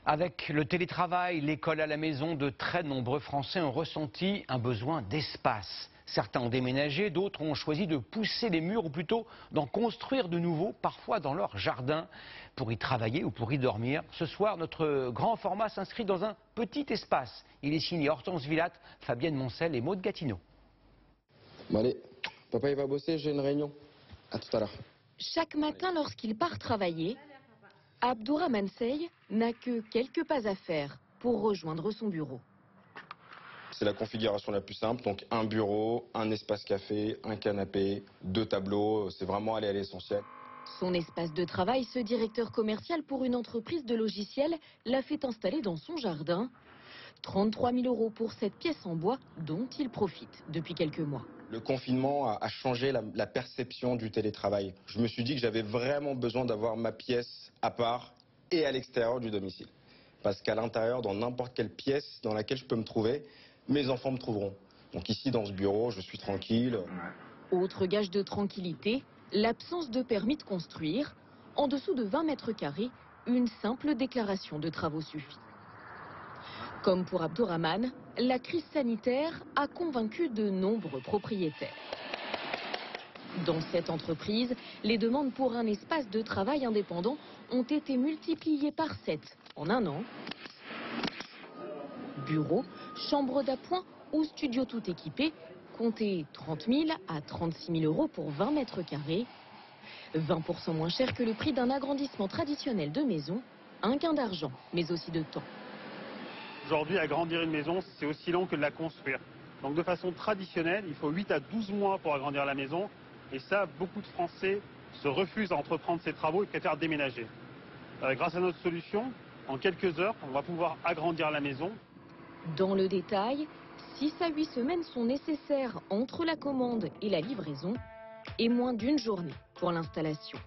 Avec le télétravail, l'école à la maison, de très nombreux Français ont ressenti un besoin d'espace. Certains ont déménagé, d'autres ont choisi de pousser les murs ou plutôt d'en construire de nouveaux, parfois dans leur jardin, pour y travailler ou pour y dormir. Ce soir, notre grand format s'inscrit dans un petit espace. Il est signé Hortense Villatte, Fabienne Moncel et Maude Gatineau. Bon allez, papa il va bosser, j'ai une réunion. À tout à l'heure. Chaque matin lorsqu'il part travailler, Abdourahmane Sey n'a que quelques pas à faire pour rejoindre son bureau. C'est la configuration la plus simple, donc un bureau, un espace café, un canapé, 2 tableaux, c'est vraiment aller à l'essentiel. Son espace de travail, ce directeur commercial pour une entreprise de logiciels l'a fait installer dans son jardin. 33 000 € pour cette pièce en bois dont il profite depuis quelques mois. Le confinement a changé la perception du télétravail. Je me suis dit que j'avais vraiment besoin d'avoir ma pièce à part et à l'extérieur du domicile. Parce qu'à l'intérieur, dans n'importe quelle pièce dans laquelle je peux me trouver, mes enfants me trouveront. Donc ici, dans ce bureau, je suis tranquille. Autre gage de tranquillité, l'absence de permis de construire. En dessous de 20 mètres carrés, une simple déclaration de travaux suffit. Comme pour Abdourahmane, la crise sanitaire a convaincu de nombreux propriétaires. Dans cette entreprise, les demandes pour un espace de travail indépendant ont été multipliées par 7 en un an. Bureau, chambre d'appoint ou studio tout équipé, comptez 30 000 à 36 000 € pour 20 mètres carrés. 20% moins cher que le prix d'un agrandissement traditionnel de maison. Un gain d'argent, mais aussi de temps. Aujourd'hui, agrandir une maison, c'est aussi long que de la construire. Donc de façon traditionnelle, il faut 8 à 12 mois pour agrandir la maison. Et ça, beaucoup de Français se refusent à entreprendre ces travaux et préfèrent déménager. Grâce à notre solution, en quelques heures, on va pouvoir agrandir la maison. Dans le détail, 6 à 8 semaines sont nécessaires entre la commande et la livraison et moins d'1 journée pour l'installation.